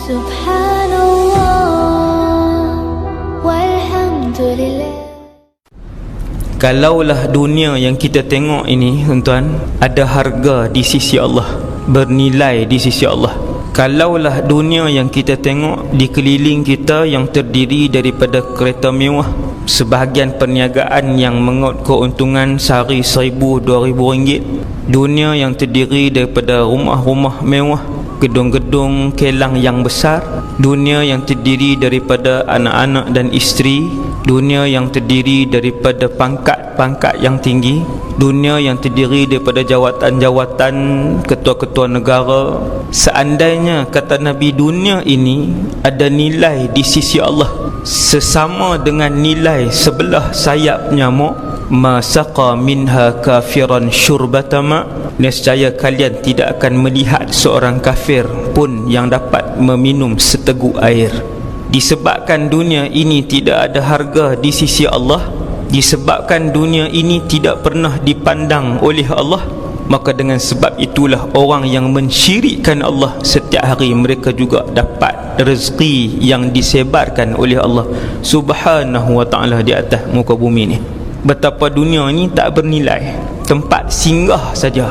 Subhanallah walhamdulillah. Kalaulah dunia yang kita tengok ini, tuan-tuan, ada harga di sisi Allah, bernilai di sisi Allah. Kalaulah dunia yang kita tengok di keliling kita yang terdiri daripada kereta mewah, sebahagian perniagaan yang mengaut keuntungan sehari 1,000-2,000 ringgit, dunia yang terdiri daripada rumah-rumah mewah, gedung-gedung kelang yang besar, dunia yang terdiri daripada anak-anak dan isteri, dunia yang terdiri daripada pangkat-pangkat yang tinggi, dunia yang terdiri daripada jawatan-jawatan ketua-ketua negara. Seandainya, kata Nabi, dunia ini ada nilai di sisi Allah sesama dengan nilai sebelah sayap nyamuk, masaqa minha kafiran syurbatama, nescaya kalian tidak akan melihat seorang kafir pun yang dapat meminum seteguk air. Disebabkan dunia ini tidak ada harga di sisi Allah, disebabkan dunia ini tidak pernah dipandang oleh Allah, maka dengan sebab itulah orang yang mensyirikkan Allah setiap hari mereka juga dapat rezeki yang disebarkan oleh Allah Subhanahu wa ta'ala di atas muka bumi ni. Betapa dunia ni tak bernilai, tempat singgah saja.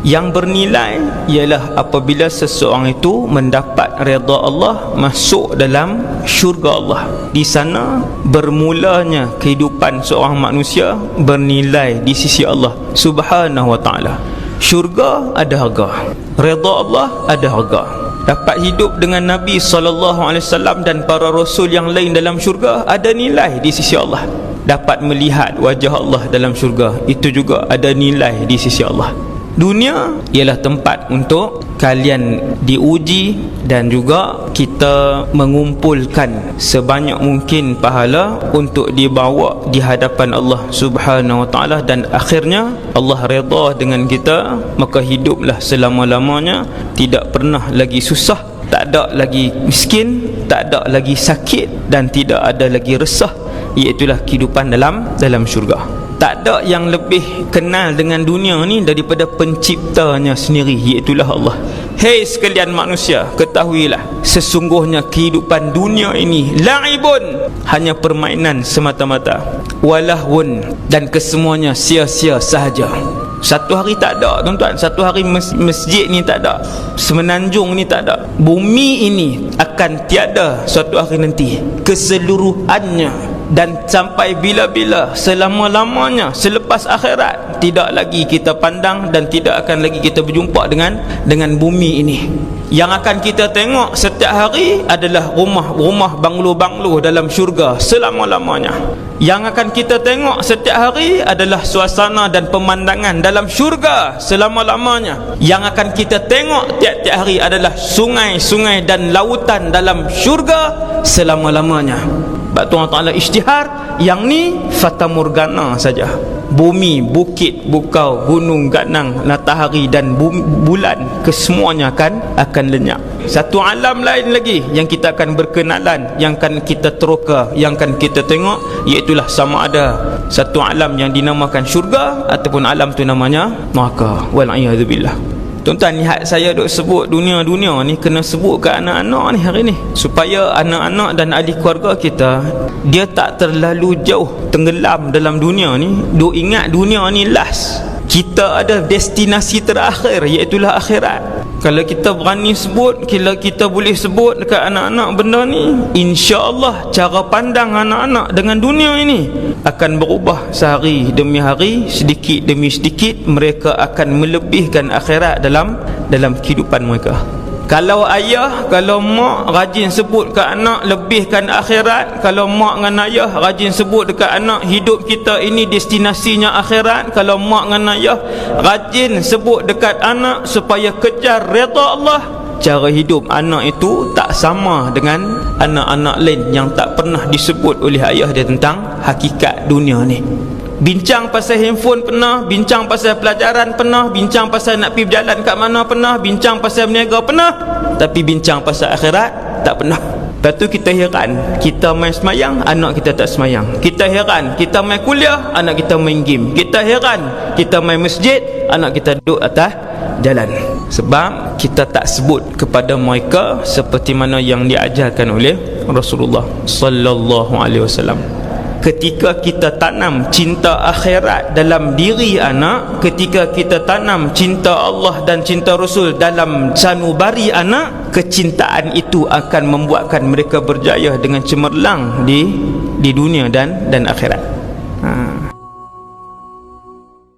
Yang bernilai ialah apabila seseorang itu mendapat redha Allah, masuk dalam syurga Allah. Di sana bermulanya kehidupan seorang manusia bernilai di sisi Allah Subhanahu wa ta'ala. Syurga ada harga, redha Allah ada harga. Dapat hidup dengan Nabi SAW dan para rasul yang lain dalam syurga ada nilai di sisi Allah. Dapat melihat wajah Allah dalam syurga, itu juga ada nilai di sisi Allah. Dunia ialah tempat untuk kalian diuji dan juga kita mengumpulkan sebanyak mungkin pahala untuk dibawa di hadapan Allah Subhanahu wa ta'ala, dan akhirnya Allah redha dengan kita, maka hiduplah selama-lamanya, tidak pernah lagi susah, tak ada lagi miskin, tak ada lagi sakit, dan tidak ada lagi resah. Iaitulah kehidupan dalam syurga. Tak ada yang lebih kenal dengan dunia ni daripada penciptanya sendiri, iaitulah Allah. Hei sekalian manusia, ketahuilah sesungguhnya kehidupan dunia ini la'ibun, hanya permainan semata-mata, walahun, dan kesemuanya sia-sia sahaja. Satu hari tak ada, tuan-tuan. Satu hari masjid ni tak ada, semenanjung ni tak ada, bumi ini akan tiada suatu hari nanti keseluruhannya, dan sampai bila-bila, selama-lamanya, selepas akhirat tidak lagi kita pandang dan tidak akan lagi kita berjumpa dengan bumi ini. Yang akan kita tengok setiap hari adalah rumah-rumah, banglo-banglo dalam syurga selama-lamanya. Yang akan kita tengok setiap hari adalah suasana dan pemandangan dalam syurga selama-lamanya. Yang akan kita tengok tiap-tiap hari adalah sungai-sungai dan lautan dalam syurga selama-lamanya. Sebab tu Allah Ta'ala isytihar, yang ni fata morgana saja. Bumi, bukit, bukau, gunung, ganang, matahari dan bulan, kesemuanya akan lenyap. Satu alam lain lagi yang kita akan berkenalan, yang akan kita teroka, yang akan kita tengok, iaitulah sama ada satu alam yang dinamakan syurga ataupun alam tu namanya neraka. Wal'iyadzubillah. Tuan-tuan, lihat saya duk sebut dunia-dunia ni, kena sebut ke anak-anak ni hari ni, supaya anak-anak dan ahli keluarga kita dia tak terlalu jauh tenggelam dalam dunia ni. Duk ingat dunia ni last, kita ada destinasi terakhir, iaitulah akhirat. Kalau kita berani sebut, kalau kita boleh sebut dekat anak-anak benda ni, insya-Allah cara pandang anak-anak dengan dunia ini akan berubah sehari demi hari, sedikit demi sedikit. Mereka akan melebihkan akhirat dalam kehidupan mereka. Kalau ayah, kalau mak rajin sebut ke anak lebihkan akhirat, kalau mak dengan ayah rajin sebut dekat anak hidup kita ini destinasinya akhirat, kalau mak dengan ayah rajin sebut dekat anak supaya kejar redha Allah, cara hidup anak itu tak sama dengan anak-anak lain yang tak pernah disebut oleh ayah dia tentang hakikat dunia ni. Bincang pasal handphone pernah, bincang pasal pelajaran pernah, bincang pasal nak pergi berjalan kat mana pernah, bincang pasal berniaga pernah, tapi bincang pasal akhirat tak pernah. Lepas tu kita heran, kita main semayang, anak kita tak semayang. Kita heran, kita main kuliah, anak kita main game. Kita heran, kita main masjid, anak kita duduk atas jalan. Sebab kita tak sebut kepada mereka seperti mana yang diajarkan oleh Rasulullah sallallahu alaihi wasallam. Ketika kita tanam cinta akhirat dalam diri anak, ketika kita tanam cinta Allah dan cinta Rasul dalam sanubari anak, kecintaan itu akan membuatkan mereka berjaya dengan cemerlang di dunia dan akhirat.